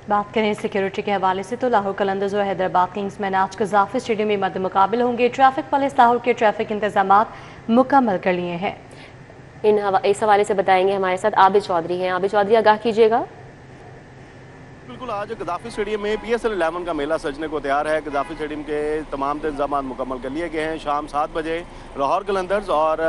बात करें सिक्योरिटी के हवाले से तो लाहौर कलंदर्स और हैदराबाद किंग्स मैच आज कज़ाफी स्टेडियम में मद्दे मुकाबले होंगे। ट्रैफिक पुलिस लाहौर के ट्रैफिक इंतजाम मुकम्मल कर लिए हैं। इस हवाले से बताएंगे हमारे साथ आबिद चौधरी हैं। आबिद चौधरी, आगाह कीजिएगा। बिल्कुल, आज गद्दाफी स्टेडियम में PSL 11 का मेला सजने को तैयार है। गद्दाफी स्टेडियम के तमाम इंतजाम मुकम्मल कर लिए गए हैं। शाम 7 बजे लाहौर कलंदर्स और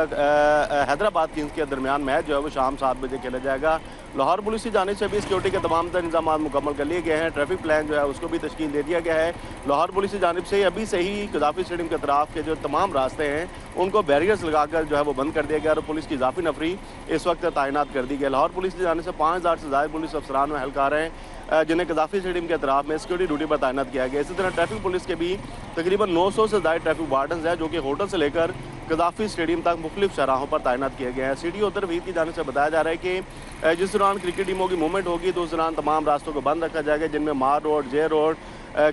हैदराबाद किंग्स के दरमियान मैच जो है वो शाम 7 बजे खेला जाएगा। लाहौर पुलिस की जानिब से भी सिक्योरिटी के तमाम इंतजाम मुकम्मल कर लिए गए हैं। ट्रैफिक प्लान जो है उसको भी तश्कील दे दिया गया है। लाहौर पुलिस की जानिब से अभी से ही गद्दाफी स्टेडियम के अतराफ के जो तमाम रास्ते हैं उनको बैरियर्स लगाकर जो है वो बंद कर दिया गया और पुलिस की इजाफी नफरी इस वक्त तैनात कर दी गई। लाहौर पुलिस की जानिब से 5000 से ज़्यादा पुलिस अफसरान व एहलकार हैं जिन्हें गद्दाफी स्टेडियम के अतराफ में सिक्योरिटी ड्यूटी पर तैनात किया गया। इसी तरह ट्रैफिक पुलिस के भी तकरीबन 900 से ज़्यादा ट्रैफिक वार्डन्स हैं जो कि होटल से लेकर गद्दाफी स्टेडियम तक मुख्तलिफ चौराहों पर तैनात किए गए हैं। सिटी उत्तर वहीद की जानिब से बताया जा रहा है कि जिस दौरान क्रिकेट टीमों की मूवमेंट होगी तो उस दौरान तमाम रास्तों को बंद रखा जाएगा, जिनमें मार रोड, जे रोड,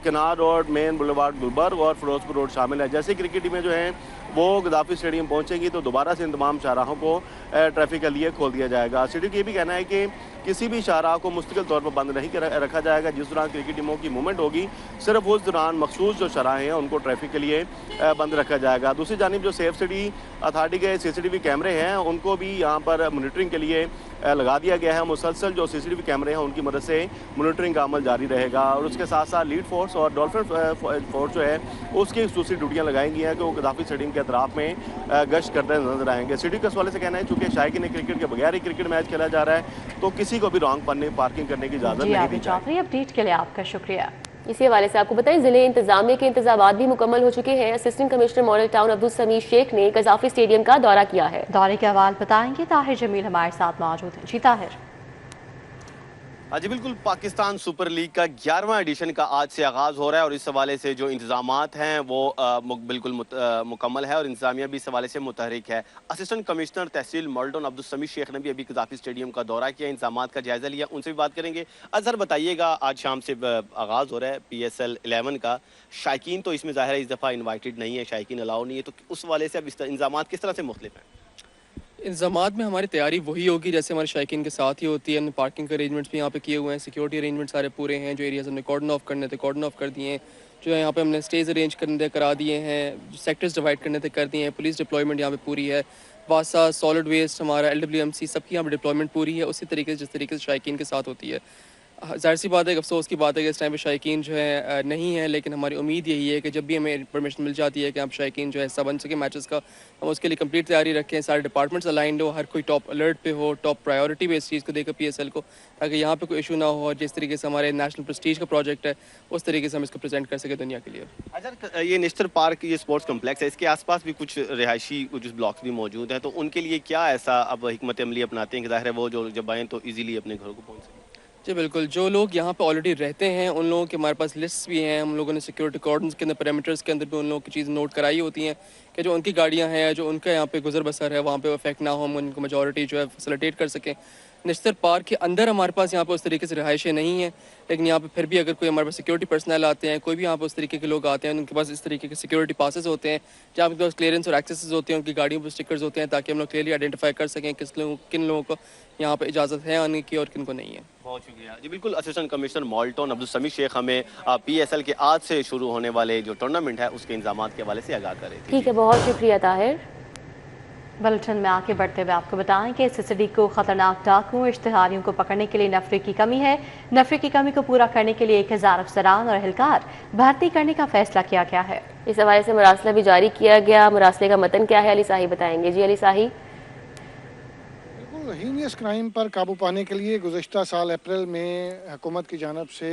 किनार रोड, मेन बुलेवार्ड गुलबर्ग और फिरोजपुर रोड शामिल है। जैसे क्रिकेट टीमें जो हैं वो गद्दाफी स्टेडियम पहुंचेंगी तो दोबारा से इन तमाम शाहराहों को ट्रैफिक के लिए खोल दिया जाएगा। सिटी का ये भी कहना है कि किसी भी शाहराह को मुस्तकिल तौर पर बंद नहीं रखा जाएगा। जिस दौरान क्रिकेट टीमों की मूवमेंट होगी सिर्फ उस दौरान मखसूस जो शाहराहें हैं उनको ट्रैफिक के लिए बंद रखा जाएगा। दूसरी जानिब जो सेफ सिटी अथॉरिटी के CCTV कैमरे हैं उनको भी यहाँ पर मॉनिटरिंग के लिए लगा दिया गया है। मुसलसल जो CCTV कैमरे हैं उनकी मदद से मॉनिटरिंग का अमल जारी रहेगा और उसके साथ साथ लीड फोर्स और डॉल्फिन फोर्स जो है उसकी दूसरी ड्यूटियाँ लगाई गई हैं कि वो गद्दाफी स्टेडियम के अतराफ में गश्त करते नजर आएंगे। सिटी के इस वाले से कहना है चूँकि शायकीन क्रिकेट के बगैर ही क्रिकेट मैच खेला जा रहा है तो किसी को भी रॉन्ग पार्किंग करने की इजाज़त नहीं दी जाएगी। अपडेट के लिए आपका शुक्रिया। इसी हवाले से आपको बताएं जिले इंतजामिया के इंतजामात भी मुकम्मल हो चुके हैं। असिस्टेंट कमिश्नर मॉडल टाउन अब्दुल समीर शेख ने गज़ाफी स्टेडियम का दौरा किया है। दौरे के हवाले बताएंगे ताहिर जमील हमारे साथ मौजूद हैं। जी ताहिर। जी बिल्कुल, पाकिस्तान सुपर लीग का 11वां एडिशन का आज से आगाज़ हो रहा है और इस हवाले से जो इंतजामात हैं वो बिल्कुल मुकम्मल है और इंतजामिया भी इस हवाले से मुतहरिक है। असिस्टेंट कमिश्नर तहसील मॉडल टाउन अब्दुल समीर शेख ने भी अभी गद्दाफी स्टेडियम का दौरा किया, इंतजामात का जायज़ा लिया, उनसे भी बात करेंगे। अजहर बताइएगा, आज शाम से आगाज़ हो रहा है PSL 11 का, शायकीन तो इसमें ज़ाहिर है इस दफ़ा इन्वाइटेड नहीं है, शायकीन अलाउ नहीं है, तो उस वाले से अब इंतजामात किस तरह से मुख्तलिफ हैं? इंतज़ामात में हमारी तैयारी वही होगी जैसे हमारे शायकीन के साथ ही होती है। हमने पार्किंग के अरेंजमेंट्स भी यहाँ पे किए हुए हैं, सिक्योरिटी अरेंजमेंट सारे पूरे हैं। जो एरियाज हमने कॉर्डन ऑफ करने थे कॉर्डन ऑफ कर दिए हैं। जो है यहाँ पे हमने स्टेज अरेंज करने थे करा दिए हैं, सेक्टर्स डिवाइड करने थे कर दिए हैं। पुलिस डिप्लॉयमेंट यहाँ पे पूरी है। वासा, सॉलिड वेस्ट, हमारा LWMC सबकी यहाँ पर डिप्लॉयमेंट पूरी है उसी तरीके से जिस तरीके से शायकीन के साथ होती है। ज़ाहिर सी बात है, अफसोस की बात है कि इस टाइम पे शायकीन जो है नहीं है, लेकिन हमारी उम्मीद यही है कि जब भी हमें परमिशन मिल जाती है कि आप शायकीन जो है हिस्सा बन सके मैचेस का, हम उसके लिए कंप्लीट तैयारी रखें। सारे डिपार्टमेंट्स अलाइंड हो, हर कोई टॉप अलर्ट पे हो, टॉप प्रायोरिटी पे इस चीज़ को देकर PSL को, ताकि यहाँ पे कोई इशू ना हो और जिस तरीके से हमारे नेशनल प्रेस्टीज का प्रोजेक्ट है उस तरीके से हम इसको प्रेजेंट कर सके दुनिया के लिए। अच्छा, ये नेशनल पार्क, ये स्पोर्ट्स कम्प्लेक्स है, इसके आसपास भी कुछ रिहायशी कुछ ब्लॉक्स भी मौजूद हैं, तो उनके लिए क्या ऐसा अब हिकमत अमली अपनाते हैं कि ज़ाहिर है वो जो जब आएँ तो ईजिली अपने घरों को पहुँच सकें? जी बिल्कुल, जो लोग यहाँ पे ऑलरेडी रहते हैं उन लोगों के हमारे पास लिस्ट भी हैं। हम लोगों ने सिक्योरिटी कॉर्डन्स के अंदर, पैरामीटर्स के अंदर भी उन लोगों की चीज़ नोट कराई होती हैं कि जो उनकी गाड़ियाँ हैं, जो उनका यहाँ पे गुजर बसर है वहाँ पे अफेक्ट ना हो, हम उनको मेजॉरिटी जो है फैसिलिटेट कर सकें। नेशनल पार्क के अंदर हमारे पास यहाँ पे उस तरीके से रिहाइशें नहीं हैं, लेकिन यहाँ पे फिर भी अगर कोई हमारे पास सिक्योरिटी पर्सनल आते हैं, कोई भी यहाँ पे उस तरीके के लोग आते हैं, उनके पास इस तरीके के सिक्योरिटी पासेस होते हैं जहाँ पे क्लियरेंस और एक्सेस होते हैं, उनकी गाड़ियों पर स्टिकर्स होते हैं ताकि हम लोग क्लियरली आइडेंटिफाई कर सकें किन लोगों को यहाँ पे इजाज़त है आने की और किन को नहीं है। बहुत शुक्रिया जी। बिल्कुल, असिस्टेंट कमिश्नर मॉडल टाउन अब्दुल समीर शेख हमें PSL के आज से शुरू होने वाले जो टूर्नामेंट है उसके इंतजामात के हवाले से आगाह कर रहे थे। ठीक है, बहुत शुक्रिया ताहिर। बुलेटिन में आगे बढ़ते हुए आपको बताएं कि SSD को खतरनाक डाकुओं इश्तिहारियों को पकड़ने के लिए नफरे की कमी है। नफरे की कमी को पूरा करने के लिए 1000 अफसरान और एहलकार भर्ती करने का फैसला किया गया है। इस हवाले से मुरासला भी जारी किया गया। मुरासले का मतन क्या है, अली साही बताएंगे। जी अली साही। हीनियस क्राइम पर काबू पाने के लिए गुज़श्ता साल अप्रैल में हुकूमत की जानिब से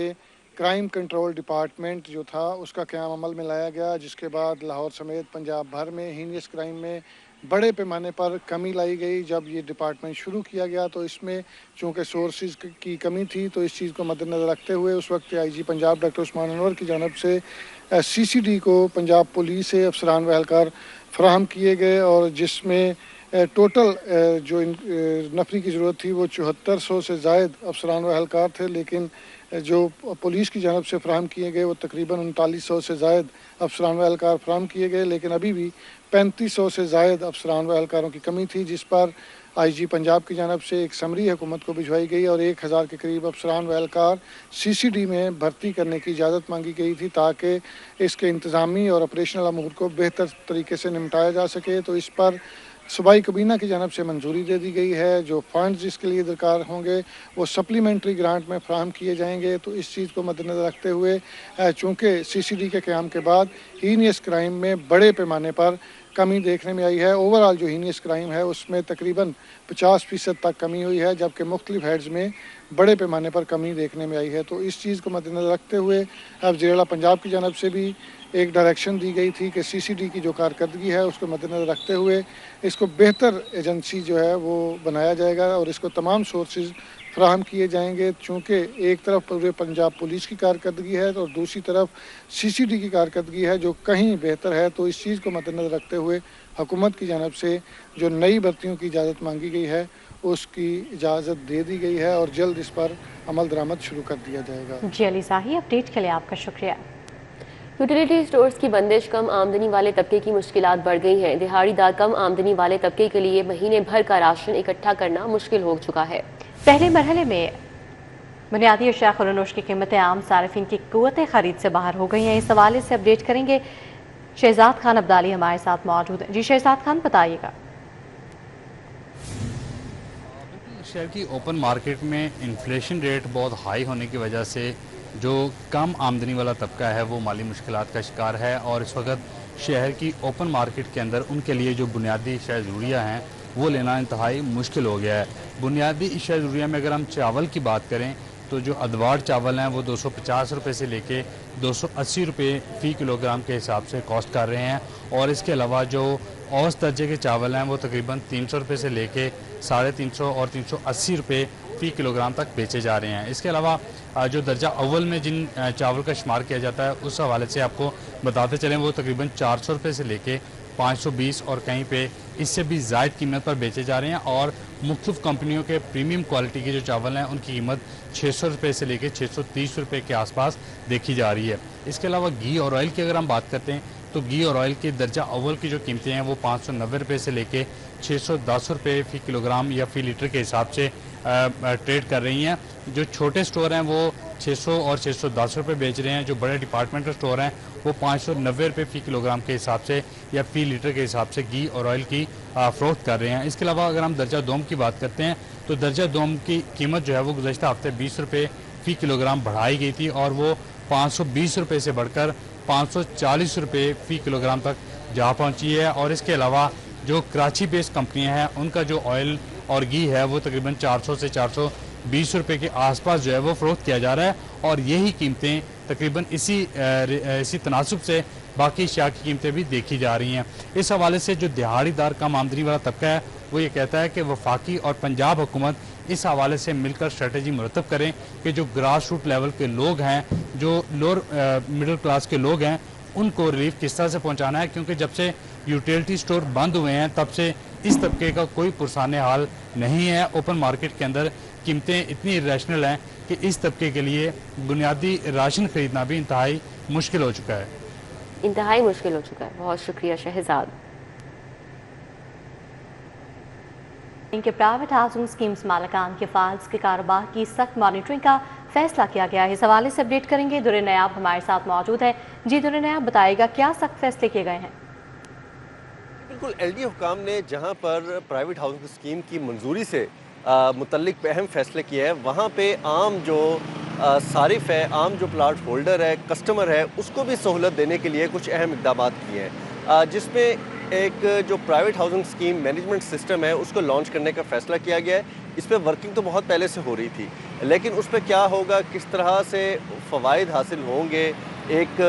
क्राइम कंट्रोल डिपार्टमेंट जो था उसका क़याम अमल में लाया गया, जिसके बाद लाहौर समेत पंजाब भर में हीनियस क्राइम में बड़े पैमाने पर कमी लाई गई। जब ये डिपार्टमेंट शुरू किया गया तो इसमें चूँकि सोर्सेज की कमी थी तो इस चीज़ को मद्देनज़र रखते हुए उस वक्त IG पंजाब डॉक्टर उस्मान अनवर की जानिब से CCD को पंजाब पुलिस से अफसरान व एहलकार फराहम किए गए और जिसमें टोटल जो नफरी की ज़रूरत थी वो 7400 से ज़ायद अफसरान व एहलकार थे, लेकिन जो पुलिस की जानब से फ़राहम किए गए वो तकरीबन 3900 से ज़ायद अफसरान व एहलकार फराहम किए गए, लेकिन अभी भी 3500 से ज़ायद अफसरान व एहलकारों की कमी थी, जिस पर आईजी पंजाब की जानब से एक समरी हुकूमत को भिजवाई गई और 1000 के करीब अफसरान व एहलकार CCD में भर्ती करने की इजाज़त मांगी गई थी ताकि इसके इंतज़ामी और ऑपरेशनल अमूर को बेहतर तरीके से निपटाया जा सके। तो इस पर सूबाई काबीना की जानब से मंजूरी दे दी गई है। जो फंड्स इसके लिए दरकार होंगे वो सप्लीमेंट्री ग्रांट में फ्राहम किए जाएंगे। तो इस चीज़ को मद्देनज़र रखते हुए चूँकि CCD के क़याम के बाद हीनियस क्राइम में बड़े पैमाने पर कमी देखने में आई है। ओवरऑल जो हीनियस क्राइम है उसमें तकरीबन 50% तक कमी हुई है, जबकि मुख्तलिफ हेड्स में बड़े पैमाने पर कमी देखने में आई है। तो इस चीज़ को मद्देनज़र रखते हुए अब वज़ीर-ए-आला पंजाब की जानब से भी एक डायरेक्शन दी गई थी कि CCD की जो कारकर्दगी है उसको मद्देनज़र रखते हुए इसको बेहतर एजेंसी जो है वो बनाया जाएगा और इसको तमाम सोर्सेज फ्राहम किए जाएंगे। चूँकि एक तरफ पूरे पंजाब पुलिस की कारकर्दगी है और दूसरी तरफ CCD की कारकर्दगी है जो कहीं बेहतर है। तो इस चीज़ को मद्देनज़र रखते हुए हुकूमत की जानब से जो नई भर्तियों की इजाज़त मांगी गई है उसकी इजाज़त दे दी गई है और जल्द इस पर अमल दरामद शुरू कर दिया जाएगा। जी अली साही, अपडेट के लिए आपका शुक्रिया। यूटिलिटी स्टोर्स की बंदिश कम आमदनी वाले तबके की मुश्किलात बढ़ गई हैं। दिहाड़ीदार कम आमदनी वाले तबके के लिए महीने भर का राशन इकट्ठा करना मुश्किल हो चुका है। पहले मरहले में बुनियादी अशिया खुरनोश की कीमतें आम सार्फिन की कुव्वत खरीद से बाहर हो गई हैं। इस हवाले से अपडेट करेंगे शहजाद खान अब्दाली हमारे साथ मौजूद हैं। जी शहजाद खान, बताइएगा। शहर की ओपन मार्केट में इन्फ्लेशन रेट बहुत हाई होने की वजह से जो कम आमदनी वाला तबका है वो माली मुश्किलात का शिकार है और इस वक्त शहर की ओपन मार्केट के अंदर उनके लिए जो बुनियादी अशिया ज़रूरिया हैं वो लेना इंतहाई मुश्किल हो गया है। बुनियादी अशिया ज़रूरिया में अगर हम चावल की बात करें तो जो अदवार चावल हैं वो 250 रुपये से लेके 280 रुपये फ़ी किलोग्राम के हिसाब से कॉस्ट कर रहे हैं और इसके अलावा जो औसत दर्जे के चावल हैं वो तकरीबन 300 रुपये से लेके 350 और 380 रुपये फ़ी किलोग्राम तक बेचे जा रहे हैं। इसके अलावा जो दर्जा अव्वल में जिन चावल का शुमार किया जाता है उस हवाले से आपको बताते चलें वो तकरीबन 400 रुपये से लेके 520 और कहीं पे इससे भी ज़ायद कीमत पर बेचे जा रहे हैं और मुख्तलिफ कंपनियों के प्रीमियम क्वालिटी के जो चावल हैं उनकी कीमत 600 रुपये से लेके 630 रुपये के आसपास देखी जा रही है। इसके अलावा घी और ऑयल की अगर हम बात करते हैं तो घी और ऑयल की दर्जा अव्वल की जो कीमतें हैं वो 590 रुपये से लेके 610 रुपये फ़ी किलोग्राम या फ़ी लीटर के हिसाब से ट्रेड कर रही हैं। जो छोटे स्टोर हैं वो 600 और 610 रुपये बेच रहे हैं। जो बड़े डिपार्टमेंटल स्टोर हैं वो 590 रुपये फ़ी किलोग्राम के हिसाब से या फ़ी लीटर के हिसाब से घी और ऑयल की फ़रोख्त कर रहे हैं। इसके अलावा अगर हम दर्जा दोम की बात करते हैं तो दर्जा दोम की कीमत जो है वो गुज़श्ता हफ्ते 20 रुपये फ़ी किलोग्राम बढ़ाई गई थी और वो 520 रुपये से बढ़कर 540 रुपये फ़ी किलोग्राम तक जा पहुँची है। और इसके अलावा जो कराची बेस्ड कंपनियाँ हैं उनका जो ऑयल और घी है वो तकरीबन 400 से 420 रुपये के आसपास जो है वो फ़रोख्त किया जा रहा है और यही कीमतें तकरीबन इसी तनासुब से बाकी अशिया की कीमतें भी देखी जा रही हैं। इस हवाले से जो दिहाड़ीदार कम आमदनी वाला तबका है वो ये कहता है कि वफाकी और पंजाब हुकूमत इस हवाले से मिलकर स्ट्रेटजी मुरतब करें कि जो ग्रास रूट लेवल के लोग हैं, जो लोअर मिडिल क्लास के लोग हैं, उनको रिलीफ किस तरह से पहुँचाना है, क्योंकि जब से यूटिलिटी स्टोर बंद हुए हैं तब से इस तबके का कोई पुरसाने हाल नहीं है। ओपन मार्केट के अंदर कीमतें इतनी इरेशनल हैं कि इस तबके के लिए बुनियादी राशन खरीदना भी इंतहाई मुश्किल हो चुका है। इंतहाई मुश्किल हो चुका है। बहुत शुक्रिया शहजाद। इनके प्राइवेट हाउसिंग स्कीम्स मालिकान के फाइल्स के कारोबार की सख्त मॉनिटरिंग का फैसला किया गया है। इस हवाले से अपडेट करेंगे दुर्रे नयाब हमारे साथ मौजूद है। जी दुर्रे नयाब, बताएगा क्या सख्त फैसले किए गए हैं? बिल्कुल, LD हुकाम ने जहां पर प्राइवेट हाउसिंग स्कीम की मंजूरी से मुतल्लिक अहम फैसले किए हैं, वहाँ पे आम जो सारिफ है, आम जो प्लाट होल्डर है, कस्टमर है, उसको भी सहूलत देने के लिए कुछ अहम इक़दाम किए हैं, जिसमें एक जो private housing scheme management system है उसको लॉन्च करने का फ़ैसला किया गया है। इस पर वर्किंग तो बहुत पहले से हो रही थी, लेकिन उस पर क्या होगा, किस तरह से फ़वाइद हासिल होंगे एक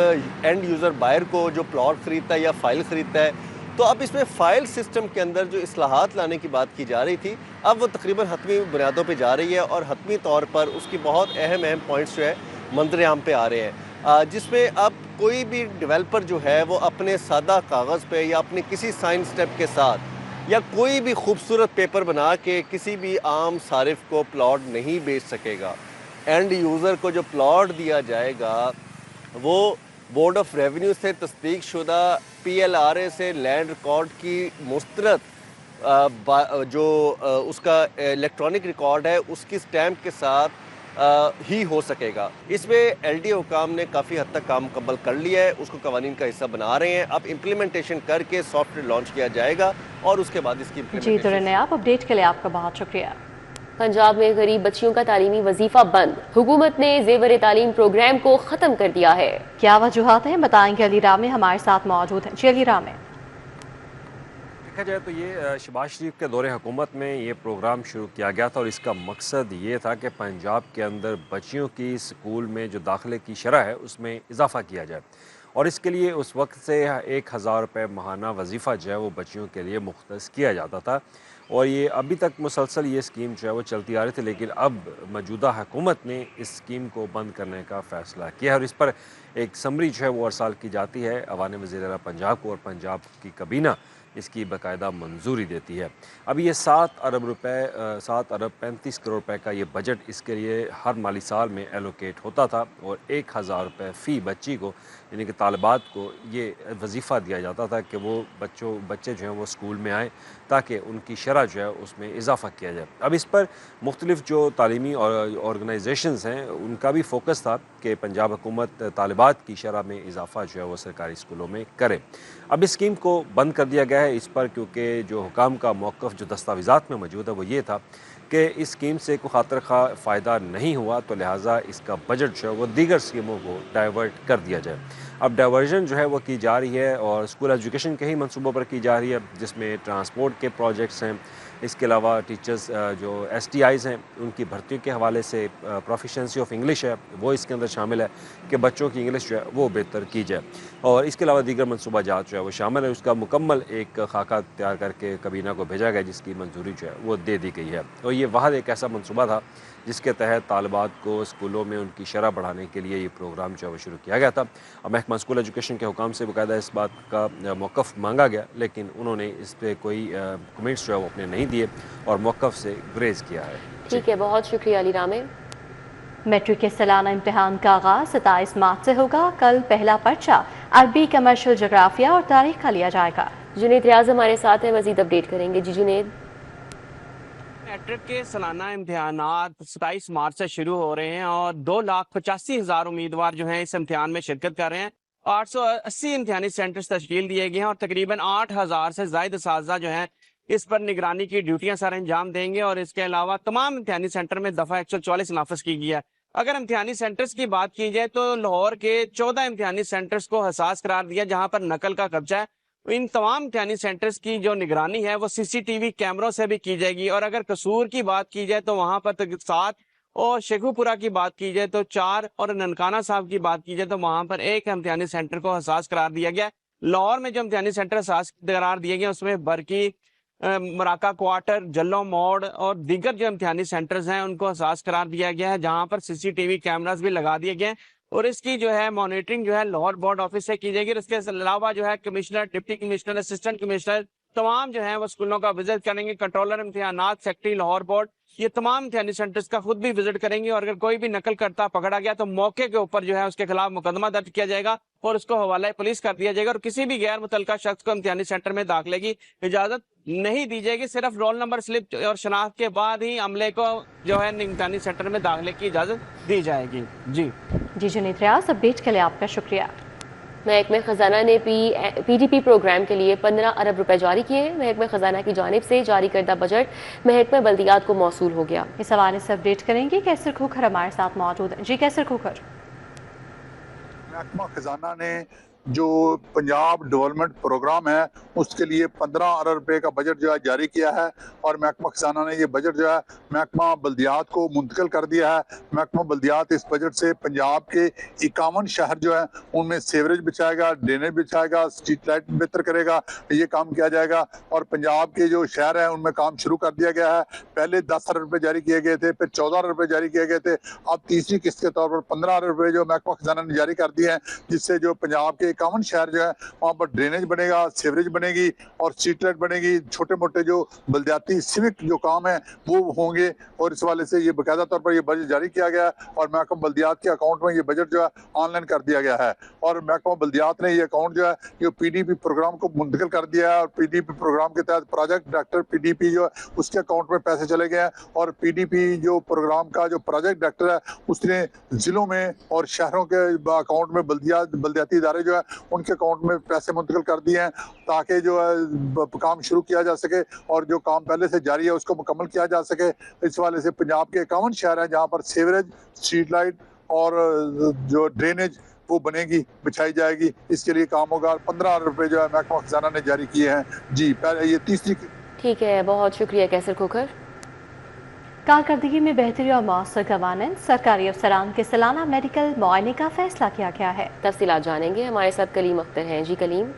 एंड यूज़र बायर को जो प्लॉट ख़रीदता है या फ़ाइल ख़रीदता है। तो अब इसमें फ़ाइल सिस्टम के अंदर जो इस्लाहात लाने की बात की जा रही थी, अब वो तकरीबन हतमी बुनियादों पे जा रही है और हतमी तौर पर उसकी बहुत अहम पॉइंट्स जो है मंजर आम पे आ रहे हैं, जिसमें अब कोई भी डेवलपर जो है वो अपने सादा कागज़ पे या अपने किसी साइन स्टेप के साथ या कोई भी खूबसूरत पेपर बना के किसी भी आम सारिफ को प्लॉट नहीं बेच सकेगा। एंड यूज़र को जो प्लॉट दिया जाएगा वो बोर्ड ऑफ रेवेन्यू से तस्दीक शुदा PLRA से लैंड रिकॉर्ड की मुस्तरद जो उसका इलेक्ट्रॉनिक रिकॉर्ड है उसकी स्टैम्प के साथ ही हो सकेगा। इसमें एलडी हुकाम ने काफ़ी हद तक काम मुकम्मल कर लिया है, उसको कवानीन का हिस्सा बना रहे हैं। अब इम्प्लीमेंटेशन करके सॉफ्टवेयर लॉन्च किया जाएगा और उसके बाद इसकी जी तो आप अपडेट के लिए आपका बहुत शुक्रिया। पंजाब में गरीब बच्चियों का तालीमी वजीफा बंद, हुकूमत ने जेवर तालीम प्रोग्राम को खत्म कर दिया है। क्या वजूहात हैं बताएंगे अली रामे हमारे साथ मौजूद हैं। जी अली रामे। देखा जाए तो ये शहबाज शरीफ के दौरे हुकूमत में ये प्रोग्राम शुरू किया गया था और इसका मकसद ये था कि पंजाब के अंदर बच्चियों की स्कूल में जो दाखिले की शरह है उसमें इजाफा किया जाए और इसके लिए उस वक्त से 1000 रुपये माहाना वजीफ़ा जो है वो बच्चियों के लिए मुख्तस किया जाता था और ये अभी तक मुसलसल ये स्कीम जो है वो चलती आ रही थी, लेकिन अब मौजूदा हुकूमत ने इस स्कीम को बंद करने का फ़ैसला किया है और इस पर एक समरी जो है वो हर साल की जाती है अवान वज़ीर पंजाब को और पंजाब की कबीना इसकी बाकायदा मंजूरी देती है। अब ये 7 अरब 35 करोड़ रुपए का ये बजट इसके लिए हर माली साल में एलोकेट होता था और 1000 रुपये फ़ी बच्ची को यानी कि तालिबात को ये वजीफ़ा दिया जाता था कि वो बच्चे जो हैं वो स्कूल में आएँ ताकि उनकी शरह जो है उसमें इजाफ़ा किया जाए। अब इस पर मुख्तलिफ़ जो तालीमी ऑर्गनाइजेशंस हैं उनका भी फोकस था कि पंजाब हुकूमत तालिबात की शरह में इजाफ़ा जो है वो सरकारी स्कूलों में करे। अब इस स्कीम को बंद कर दिया गया है इस पर क्योंकि जो हुकाम का मौक़िफ़ जो दस्तावेज़ात में मौजूद है वो ये था कि इस स्कीम से कोई खातिर खा फ़ायदा नहीं हुआ तो लिहाजा इसका बजट जो है वो दीगर स्कीमों को डाइवर्ट कर दिया जाए। अब डाइवर्जन जो है वो की जा रही है और स्कूल एजुकेशन के ही मंसूबों पर की जा रही है जिसमें ट्रांसपोर्ट के प्रोजेक्ट्स हैं, इसके अलावा टीचर्स जो STIs हैं उनकी भर्ती के हवाले से प्रोफिशेंसी ऑफ इंग्लिश है वो इसके अंदर शामिल है कि बच्चों की इंग्लिश जो है वो बेहतर की जाए और इसके अलावा दीगर मनसूबा जात जो है वो शामिल है। उसका मुकम्मल एक खाका तैयार करके कबीना को भेजा गया जिसकी मंजूरी जो है वो दे दी गई है और ये वाहद एक ऐसा मनसूबा था जिसके तहत तालिबात को स्कूलों में उनकी शरह बढ़ाने के लिए ये प्रोग्राम जो है वो शुरू किया गया था। अब महकमा स्कूल एजुकेशन के हुकाम से बाकायदा इस बात का मौक़िफ़ मांगा गया लेकिन उन्होंने इस पर कोई कमेंट्स जो है वो अपने नहीं दिए और मौक़िफ़ से गुरेज किया है। ठीक है, बहुत शुक्रिया अली रामे। मैट्रिक के सालाना इम्तिहान का आगाज 27 मार्च से होगा। कल पहला पर्चा अरबी, कमर्शियल, जोग्राफिया और तारीख का लिया जाएगा। जुनेद रियाज हमारे साथ हैं, मजीद अपडेट करेंगे। जी जुनेद। मैट्रिक के सालाना इम्तिहान 27 मार्च से शुरू हो रहे हैं और 2,85,000 उम्मीदवार जो हैं इस इम्तिहान में शिरकत कर रहे हैं। 880 इम्तिहानी सेंटर्स तश्कील दिए गए हैं और तकरीबन 8,000 से ज़ायद असातिज़ा जो हैं इस पर निगरानी की ड्यूटियां सर अंजाम देंगे और इसके अलावा तमाम इम्तिहानी सेंटर में दफ़ा 144 नाफिज की गई है। अगर इम्तिहानी सेंटर्स की बात की जाए तो लाहौर के 14 इम्तिहानी सेंटर्स को हसास करार दिया जहां पर नकल का कब्जा है। इन तमाम इम्तिहानी सेंटर्स की जो निगरानी है वो CCTV कैमरों से भी की जाएगी और अगर कसूर की बात की जाए तो वहां पर 7 और शेखुपुरा की बात की जाए तो 4 और ननकाना साहब की बात की जाए तो वहां पर 1 इम्तिहानी सेंटर को हसास करार दिया गया। लाहौर में जो इम्तिहानी सेंटर हसास करार दिए गए उसमें बरकी, मराका क्वार्टर, जल्लो मोड़ और दीगर जो इम्तिहानी सेंटर्स हैं उनको हसास करार दिया गया है जहां पर CCTV कैमरास भी लगा दिए गए हैं और इसकी जो है मॉनिटरिंग जो है लाहौर बोर्ड ऑफिस से की जाएगी। इसके अलावा जो है commissioner, deputy commissioner, assistant commissioner तमाम जो है वो स्कूलों का विजिट करेंगे। कंट्रोलर इम्तिहानात, सेक्रेटरी लाहौर बोर्ड ये तमाम इम्तिहानी सेंटर्स का खुद भी विजिट करेंगे और अगर कोई भी नकल करता पकड़ा गया तो मौके के ऊपर जो है उसके खिलाफ मुकदमा दर्ज किया जाएगा और उसको हवाला पुलिस कर दिया जाएगा और किसी भी गैर मुतल्लिका शख्स को इम्तिहानी सेंटर में दाखिले की इजाजत नहीं दी जाएगी। सिर्फ रोल नंबर स्लिप और शनाख्त के बाद ही अमले को जो है इम्तिहानी सेंटर में दाखिले की इजाजत दी जाएगी। जी जुनेद रियाज, अपडेट के लिए आपका शुक्रिया। महकमा खजाना ने PDP प्रोग्राम के लिए 15 अरब रुपए जारी किए। महकमा खजाना की जानिब से जारी करदा बजट महकमा बल्दियात को मौसूल हो गया। इस हवाले से अपडेट करेंगे कैसर खोखर हमारे साथ मौजूद है। जी कैसर खोखर। महकमा खजाना ने जो पंजाब डेवलपमेंट प्रोग्राम है उसके लिए 15 अरब रुपए का बजट जो है जारी किया है और महकमा खजाना ने ये बजट जो है महकमा बल्दियात को मुंतकिल कर दिया है। महकमा बल्दियात इस बजट से पंजाब के 51 शहर जो है उनमें सीवरेज बिछाएगा, ड्रेनेज बिछाएगा, स्ट्रीट लाइट बेहतर करेगा, ये काम किया जाएगा और पंजाब के जो शहर हैं उनमें काम शुरू कर दिया गया है। पहले 10 अरब रुपए जारी किए गए थे, फिर 14 अरब रुपए जारी किए गए थे, अब तीसरी किस्त के तौर पर 15 अरब रुपए जो महकमा खजाना ने जारी कर दिए हैं जिससे जो पंजाब के 51 शहर जो है वहाँ पर ड्रेनेज बनेगा, सीवरेज बनेगी और स्ट्रीट लाइट बनेगी। छोटे मोटे जो बल्दियाती सिविक जो काम है वो होंगे और इस वाले से ये बाकायदा तौर पर ये बजट जारी किया गया और महकमा बल्दियात के अकाउंट में ये बजट जो है ऑनलाइन कर दिया गया है और महकमा बल्दियात ने ये अकाउंट जो है ये PDP प्रोग्राम को मुंतकिल कर दिया है और PDP प्रोग्राम के तहत प्रोजेक्ट डायरेक्टर PDP जो है उसके अकाउंट में पैसे चले गए हैं और PDP जो प्रोग्राम का जो प्रोजेक्ट डायरेक्टर है उसने जिलों में और शहरों के अकाउंट में बल्दियाती इदारे जो है उनके अकाउंट में पैसे मुंतकिल कर दिए हैं ताकि जो है काम शुरू किया जा सके और जो काम पहले से जारी है उसको मुकम्मल किया जा सके। इस वाले से पंजाब के 51 शहर हैं जहाँ पर सीवरेज, स्ट्रीट लाइट और जो ड्रेनेज वो बनेगी, बिछाई जाएगी। इसके लिए काम होगा। 15 अरब रुपए जो है महकमा खजाना ने जारी किए हैं। जी ये तीसरी। ठीक है, बहुत शुक्रिया कैसर खोखर। कारकर्दगी में बेहतरी और मौसर गवर्नेंस, सरकारी अफसरान के सालाना मेडिकल मुआयने का फैसला किया गया है। तफसीलात जानेंगे, हमारे साथ कलीम अख्तर हैं। जी कलीम।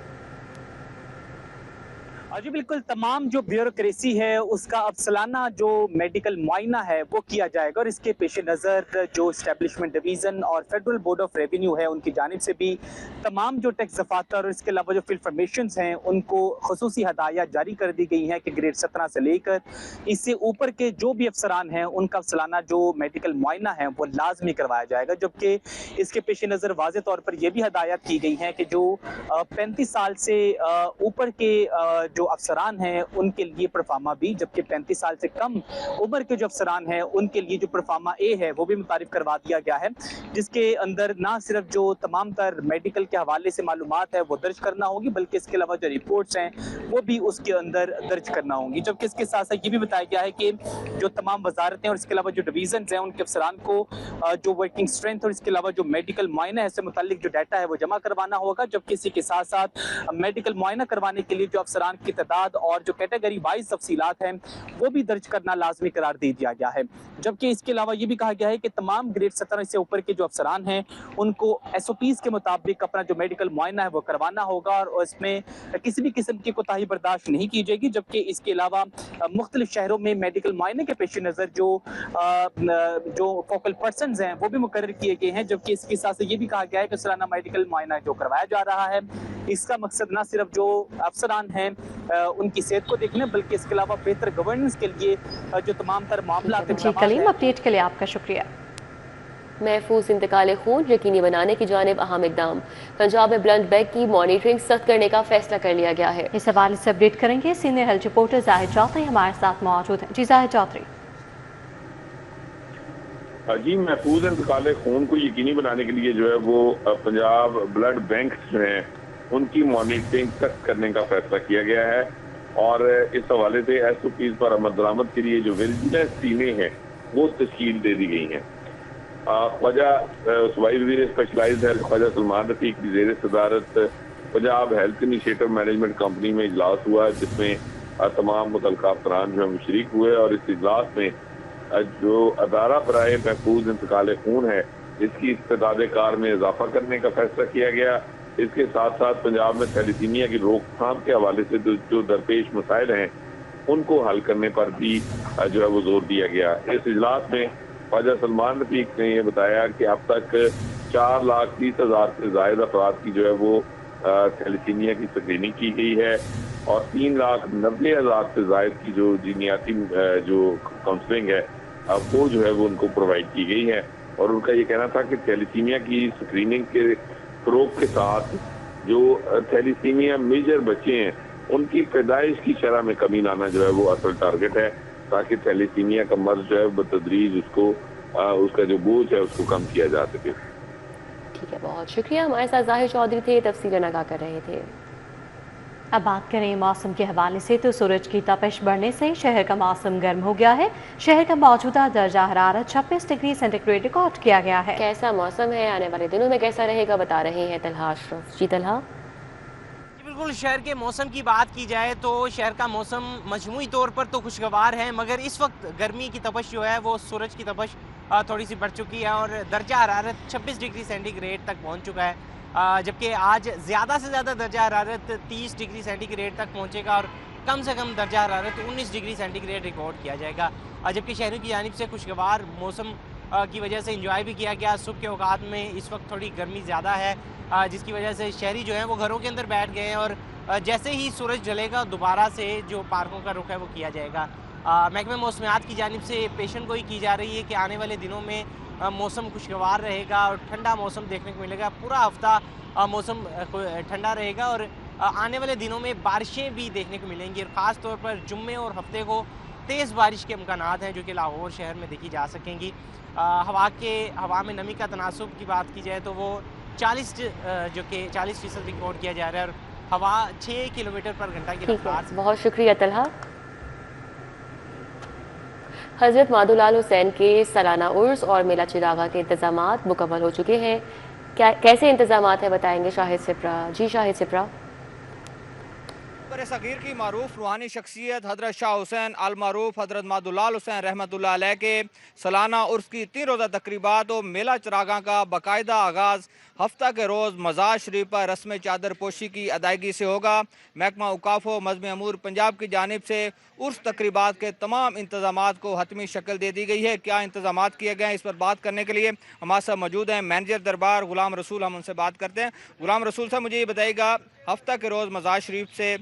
जी बिल्कुल, तमाम जो ब्यूरोक्रेसी है उसका अब सालाना जो मेडिकल मुआयना है वो किया जाएगा और इसके पेश नज़र जो इस्टेब्लिशमेंट डिवीज़न और फेडरल बोर्ड ऑफ रेवेन्यू है उनकी जानिब से भी तमाम जो टैक्स दफातर और इसके अलावा जो फील्ड फॉर्मेशंस हैं उनको खसूसी हदायत जारी कर दी गई हैं कि ग्रेड 17 से लेकर इससे ऊपर के जो भी अफसरान हैं उनका सालाना जो मेडिकल मुआयना है वो लाजमी करवाया जाएगा। जबकि इसके पेश नज़र वाज़े तौर पर यह भी हदायत की गई है कि जो 35 साल से ऊपर के जो अफसरान हैं उनके लिए परफार्मा बी, जबकि 35 साल से कम उम्र के जो अफसरान हैं उनके लिए जो परफार्मा ए है वो भी मुतारिफ करवा दिया गया है, जिसके अंदर ना सिर्फ जो तमाम तर मेडिकल के हवाले से मालूमात है वो दर्ज करना होगी बल्कि इसके अलावा जो रिपोर्ट्स हैं वो भी उसके अंदर दर्ज करना होंगी। जबकि इसके साथ साथ ये भी बताया गया है कि जो तमाम वजारतें और इसके अलावा जो डिवीजन हैं उनके अफसरान को जो वर्किंग स्ट्रेंथ और इसके अलावा जो मेडिकल मुआयना है इससे मुतालिक जो डाटा है वो जमा करवाना होगा। जबकि इसी के साथ साथ मेडिकल मुआयना करवाने के लिए जो अफसरान की तादाद और जो कैटेगरी वाइज तफसीलात हैं वो भी दर्ज करना लाजमी करार दे दिया गया है। जबकि इसके अलावा ये भी कहा गया है कि तमाम ग्रेड 17 से ऊपर के जो अफसरान हैं उनको SOPs के मुताबिक अपना जो मेडिकल मुआयना है वो करवाना होगा और इसमें किसी भी किस्म की कोताही बर्दाश्त नहीं की जाएगी। जबकि इसके अलावा मुख्तलिफ शहरों में मेडिकल मुआयने के पेश नज़र जो फोकल पर्सन हैं वो भी मुकर्रर किए गए हैं। जबकि इसके साथ से ये भी कहा गया है कि सालाना मेडिकल मुआयना जो करवाया जा रहा है इसका मकसद न सिर्फ जो अफसरान हैं उनकी सेहत को देखने बल्कि इसके अलावा बेहतर गवर्नेंस के लिए जो तमाम तर मामला। कलीम, अपडेट के लिए आपका शुक्रिया। महफूज इंतकाल खून यकीनी बनाने की जानिब अहम इकदाम। पंजाब में ब्लड बैंक की मॉनिटरिंग सख्त करने का फैसला कर लिया गया है। इस हवाले से अपडेट करेंगे senior health reporter Zahid Chaudhry हमारे साथ मौजूद हैं। जी जाहिद चौधरी। जी, महफूज इंतकाल खून को यकीनी बनाने के लिए जो है वो पंजाब ब्लड बैंक जो है उनकी मॉनिटरिंग सख्त करने का फैसला किया गया है और इस हवाले से SOPs पर अमल दरामद के लिए जो विजिलेंस टीमें हैं वो तश्कील दे दी गई हैं। ख्वाजा सूबाई वज़ीर स्पेशलाइज्ड हेल्थ ख्वाजा सलमान रफीक की ज़ेर सदारत Punjab health initiative management company में इजलास हुआ जिसमें तमाम मुतल्लिक़ा अफसरान जो है शरीक हुए और इस इजलास में जो अदारा बराए महफूज इंतकाल खून है इसकी इस्तेदाद कार में इजाफा करने का फैसला किया गया। इसके साथ साथ पंजाब में थैलीसीमिया की रोकथाम के हवाले से जो दरपेश मसाइल हैं उनको हल करने पर भी जो है वो जोर दिया गया। इस इजलास में ख्वाजा सलमान रफीक ने यह बताया कि अब तक 4,30,000 से ज़ायद अफराद की जो है वो थैलीसीमिया की स्क्रीनिंग की गई है और 3,90,000 से ज़ायद की जो जीनियाती जो काउंसलिंग है वो जो है वो उनको प्रोवाइड की गई है। और उनका ये कहना था कि थैलीसीमिया की स्क्रीनिंग के फ़रोग के साथ जो थैलीसीमिया मेजर बच्चे हैं उनकी पैदाइश की शरह में कमी लाना जो है वो असल टारगेट है ताकि थैलीसीमिया का मर्ज जो है बतदरीज उसको उसका जो बोझ है उसको कम किया जा सके। ठीक है, बहुत शुक्रिया। हमारे साथ जाहिद चौधरी थे, तफसीलन आगाह कर रहे थे। अब बात करें मौसम के हवाले से तो सूरज की तपिश बढ़ने से शहर का मौसम गर्म हो गया है। शहर का मौजूदा दर्जा हरारत 26 डिग्री सेंटीग्रेड रिकॉर्ड किया गया है। कैसा मौसम है, आने वाले दिनों में कैसा रहेगा, बता रहे हैं तलहा अशरफ। जी तलहा। बिल्कुल, शहर के मौसम की बात की जाए तो शहर का मौसम मजमूई तौर पर तो खुशगवार है मगर इस वक्त गर्मी की तपश जो है वो सूरज की तपश थोड़ी सी बढ़ चुकी है और दर्जा हरारत 26 डिग्री सेंटीग्रेड तक पहुँच चुका है। जबकि आज ज़्यादा से ज़्यादा दर्जा हरारत 30 डिग्री सेंटीग्रेड तक पहुँचेगा और कम से कम दर्जा हरारत 19 डिग्री सेंटीग्रेड रिकॉर्ड किया जाएगा। जबकि शहरों की जानिब से खुशगवार मौसम की वजह से इंजॉय भी किया गया। सुबह के औकात में इस वक्त थोड़ी गर्मी ज़्यादा है, जिसकी वजह से शहरी जो हैं वो घरों के अंदर बैठ गए हैं और जैसे ही सूरज ढलेगा दोबारा से जो पार्कों का रुख है वो किया जाएगा। महकमे मौसमियात की जानिब से पेशन गोई की जा रही है कि आने वाले दिनों में मौसम खुशगवार रहेगा और ठंडा मौसम देखने को मिलेगा। पूरा हफ्ता मौसम ठंडा रहेगा और आने वाले दिनों में बारिशें भी देखने को मिलेंगी और ख़ास तौर पर जुम्मे और हफ्ते को तेज़ बारिश के इम्कानात हैं जो कि लाहौर शहर में देखी जा सकेंगी। हवा में नमी का तनासुब की बात की जाए तो वो 40% रिकॉर्ड किया जा रहा है और हवा 6 किलोमीटर पर घंटा की रफ्तार से। बहुत शुक्रिया तलहा। हज़रत मादुलाल हुसैन के सालाना उर्स और मेला चिरागा के इंतजामात मुकम्मल हो चुके हैं। कैसे इंतजामात है बताएंगे शाहिद सिप्रा। जी शाहिद सिप्रा। सगीर की मारूफ रूहानी शख्सियत हज़रत शाह हुसैन अल मारूफ हज़रत मादुलाल हुसैन रहमतुल्लाह अलैह के सालाना उर्स की 3 रोज़ा तकरीबात और मेला चिरागा का बाकायदा आगाज़ हफ्ता के रोज़ मज़ार शरीफ पर रस्म चादर पोशी की अदायगी से होगा। महकमा औकाफ व मज़्म अमूर पंजाब की जानिब से उर्स तकरीबात के तमाम इंतजामात को हतमी शक्ल दे दी गई है। क्या इंतजामात किए गए हैं इस पर बात करने के लिए हमारे साथ मौजूद हैं मैनेजर दरबार गुलाम रसूल। हम उनसे बात करते हैं। गुलाम रसूल साहब, मुझे ये बताइएगा, हफ्ता के रोज़ मज़ार शरीफ से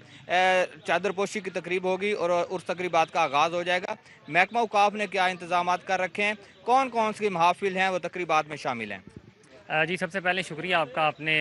चादर पोशी की तकरीब होगी और उर्स तकरीबात का आगाज़ हो जाएगा। महकमा औकाफ ने क्या इंतजामात कर रखे हैं, कौन कौन सी महाफिल हैं वो तकरीबात में शामिल हैं? जी, सबसे पहले शुक्रिया आपका, आपने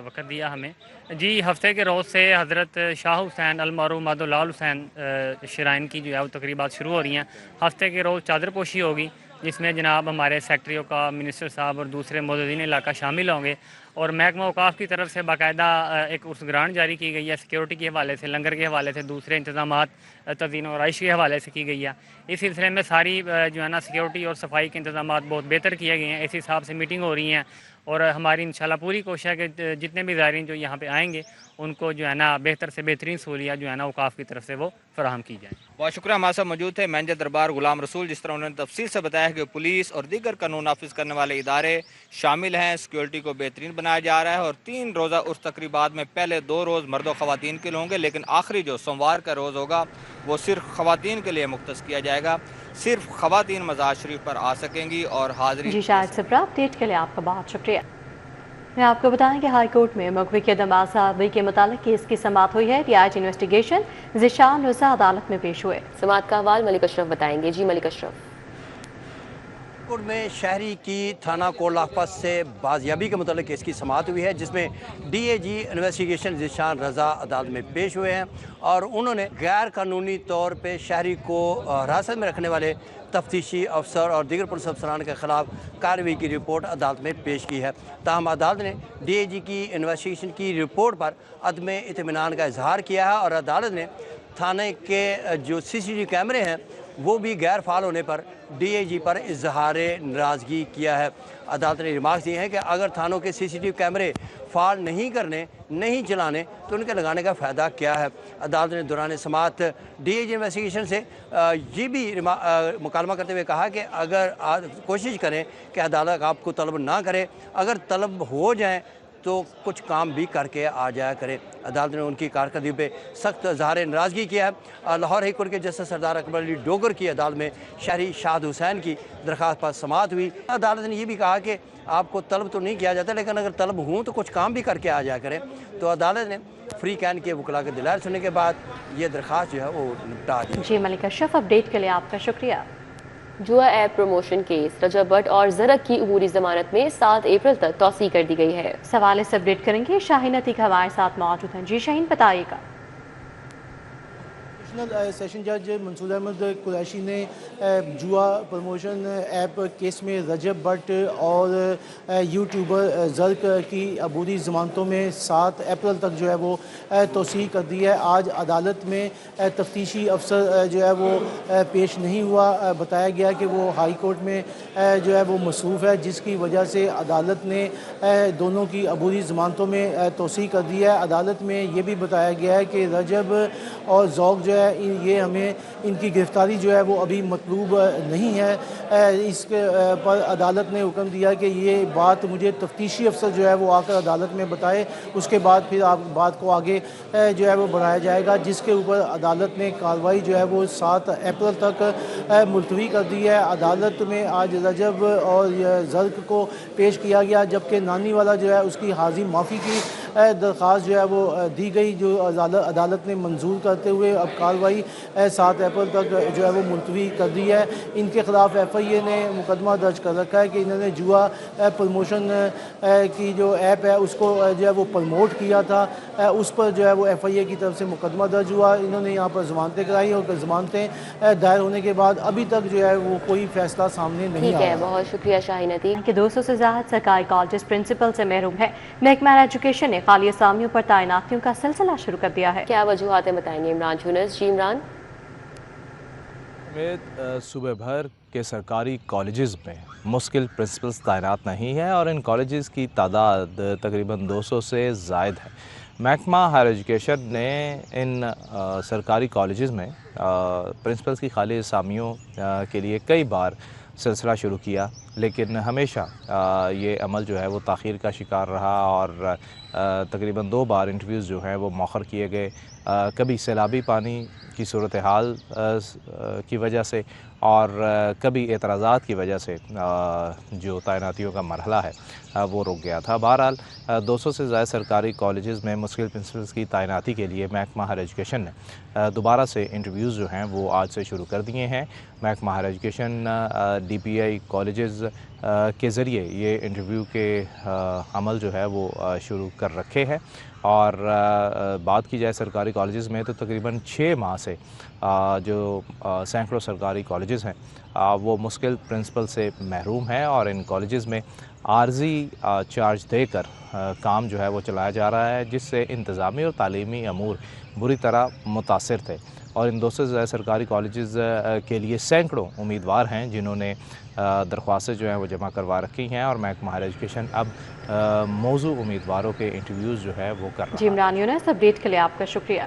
वक्त दिया हमें। जी, हफ्ते के रोज़ से हज़रत शाह हुसैन अल मारूफ मादुलाल हुसैन शराइन की जो है वो तकरीबात शुरू हो रही हैं। हफ्ते के रोज़ चादर पोशी होगी जिसमें जनाब हमारे सेक्रेटरी का मिनिस्टर साहब और दूसरे मौजूदीन इलाका शामिल होंगे और महकमा औकाफ की तरफ से बाकायदा एक उर्स ग्रांट जारी की गई है। सिक्योरिटी के हवाले से, लंगर के हवाले से, दूसरे इंतजामात तज़ीन और आइश के हवाले से की गई है। इस सिलसिले में सारी जो है ना सिक्योरिटी और सफाई के इंतजामात बहुत बेहतर किए गए हैं। इस हिसाब से मीटिंग हो रही हैं और हमारी इंशाल्लाह पूरी कोशिश है कि जितने भी ज़ायरीन जो यहाँ पे आएंगे उनको जो है ना बेहतर से बेहतरीन सहूलियत जो है ना औकाफ की तरफ से वो फराहम की जाए। बहुत शुक्रिया। हमारे साथ मौजूद थे मैनेजर दरबार गुलाम रसूल। जिस तरह उन्होंने तफसील से बताया कि पुलिस और दीगर कानून नाफिज करने वाले इदारे शामिल हैं, सिक्योरिटी को बेहतरीन बनाया जा रहा है और 3 रोज़ा उर्स तकरीबात में पहले 2 रोज़ मर्द और ख़वातीन के लिए होंगे, लेकिन आखिरी जो सोमवार का रोज़ होगा वो सिर्फ ख़वातीन के लिए मुख्तस किया जाएगा। सिर्फ ख़वातीन मज़ार शरीफ पर आ सकेंगी और हाज़िरी। जी शाहिद सिप्रा, अपडेट के लिए आपका बहुत शुक्रिया। मैं आपको बताएं कि हाई कोर्ट में मुखबिर के दमाद साहबी के मुतालिक केस की समाअत हुई है। डीआईजी इन्वेस्टिगेशन ज़िशान रज़ा अदालत में पेश हुए। समाअत का हवाल मलिक अशरफ बताएंगे। जी मलिक अशरफ। कोर्ट में शहरी की थाना कोट लाखपत से बाजियाबी के मुतालिक केस की समाअत हुई है जिसमें डीआईजी इन्वेस्टिगेशन ज़िशान रज़ा अदालत में पेश हुए हैं और उन्होंने गैर कानूनी तौर पे शहरी को हिरासत में रखने वाले तफ्तीशी अफसर और दीगर पुलिस अफसरान के खिलाफ कार्रवाई की रिपोर्ट अदालत में पेश की है। ताहम अदालत ने डीआईजी की इन्वेस्टिगेशन की रिपोर्ट पर अदम इत्मीनान का इजहार किया है और अदालत ने थाने के जो सीसीटीवी कैमरे हैं वो भी गैर फाल होने पर डीआईजी पर इजहार नाराज़गी किया है। अदालत ने रिमार्क्स दिए हैं कि अगर थानों के सीसीटीवी कैमरे फाल नहीं करने, नहीं चलाने तो उनके लगाने का फ़ायदा क्या है। अदालत ने दौरान समाअत डीआईजी इन्वेस्टिगेशन से ये भी मुकालमा करते हुए कहा कि अगर कोशिश करें कि अदालत आपको तलब ना करे, अगर तलब हो जाए तो कुछ काम भी करके आ जाया करें। अदालत ने उनकी कारकर्दगी पे सख्त इजहार नाराज़गी किया है। लाहौर हाई कोर्ट के जस्टिस सरदार अकबर अली डोगर की अदालत में शहरी शाद हुसैन की दरख्वास्त पर समाअत हुई। अदालत ने यह भी कहा कि आपको तलब तो नहीं किया जाता, लेकिन अगर तलब हो तो कुछ काम भी करके आ जाया करें। तो अदालत ने फ्री कैन के वकला के दलाइल सुनने के बाद ये दरख्वास्त जो है वो निपटा दी। जी मलिक अशरफ, अपडेट के लिए आपका शुक्रिया। जुआ ऐप प्रमोशन केस रजब भट्ट और ज़रक की उमूरी जमानत में 7 अप्रैल तक तौसी कर दी गई है। सवाल से अपडेट करेंगे शाहीन अतीक हमारे साथ मौजूद हैं। जी शाहीन, बताइएगा। सेशन जज मंसूर अहमद कुरैशी ने जुआ प्रमोशन ऐप केस में रजब भट्ट और यूट्यूबर ज़र्क की अबूरी ज़मानतों में 7 अप्रैल तक जो है वो तौसीह कर दी है। आज अदालत में तफ्तीशी अफसर जो है वो पेश नहीं हुआ। बताया गया कि वो हाई कोर्ट में जो है वो मसरूफ़ है, जिसकी वजह से अदालत ने दोनों की अबूरी ज़मानतों में तौसीह कर दी है। अदालत में ये भी बताया गया है कि रजब और ज़ौक जो है ये हमें इनकी गिरफ्तारी जो है वो अभी मतलूब नहीं है। इसके पर अदालत ने हुक्म दिया कि ये बात मुझे तफ्तीशी अफसर जो है वो आकर अदालत में बताए, उसके बाद फिर आप बात को आगे जो है वो बढ़ाया जाएगा, जिसके ऊपर अदालत ने कार्रवाई जो है वो 7 अप्रैल तक मुलतवी कर दी है। अदालत में आज रजब और जर्क को पेश किया गया, जबकि नानी वाला जो है उसकी हाजिर माफ़ी की दरख्वास्त जो है वो दी गई, जो अदालत ने मंजूर करते हुए अब कार्रवाई 7 अप्रैल तक जो है वो मुलतवी कर दी है। इनके ख़िलाफ़ FIA ने मुकदमा दर्ज कर रखा है कि इन्होंने जुआ प्रमोशन की जो ऐप है उसको जो है वो प्रमोट किया था, उस पर जो है वो FIA की तरफ से मुकदमा दर्ज हुआ। इन्होंने यहाँ पर ज़मानतें कराई और ज़मानतें दायर होने के बाद अभी तक जो है वो कोई फैसला सामने नहीं आया। बहुत शुक्रिया शाहीन अतीक। के 200 से ज़्यादा सरकारी कॉलेज प्रिंसिपल से महरूम है। महकमा एजुकेशन ने खाली असामियों पर तैनातियों का सिलसिला शुरू कर दिया है। क्या वजूहातें बताएंगे इमरान यूनुस। जी इमरान। सूबे भर के सरकारी कॉलेजेस में मुश्किल प्रिंसिपल्स तैनात नहीं है और इन कॉलेजेस की तादाद तकरीबन 200 से ज़ायद है। महकमा हायर एजुकेशन ने इन सरकारी कॉलेजेस में प्रिंसिपल्स की खाली असामियों के लिए कई बार सिलसिला शुरू किया, लेकिन हमेशा ये अमल जो है वो ताख़ीर का शिकार रहा और तकरीबन 2 बार इंटरव्यूज़ जो हैं वो मौखर किए गए। कभी सैलाबी पानी की सूरत हाल की वजह से और कभी एतराज़ात की वजह से जो तैनातियों का मरहला है वो रुक गया था। बहरहाल 200 से ज़्यादा सरकारी कॉलेजेस में मुश्किल प्रिंसिपल्स की तैनाती के लिए महकमा हायर एजुकेशन ने दोबारा से इंटरव्यूज़ जो हैं वो आज से शुरू कर दिए हैं। महकमा हायर एजुकेशन DPI कॉलेजेस के ज़रिए ये इंटरव्यू के अमल जो है वो शुरू कर रखे हैं और बात की जाए सरकारी कॉलेजेस में तो तकरीबन 6 माह से जो सैकड़ों सरकारी कॉलेजेस हैं वो मुश्किल प्रिंसिपल से महरूम हैं और इन कॉलेजेस में आर्जी चार्ज देकर काम जो है वो चलाया जा रहा है, जिससे इंतज़ामी और तालीमी अमूर बुरी तरह मुतासिर थे। और इन 200 से ज़्यादा सरकारी कॉलेजेस के लिए सैकड़ों उम्मीदवार हैं जिन्होंने दरख्वास्तें जो हैं वो जमा करवा रखी हैं और महकमा हायर एजुकेशन अब मौजूद उम्मीदवारों के इंटरव्यूज़ जो है वो कर रहा है। जी इमरान यूनुस, अपडेट के लिए आपका शुक्रिया।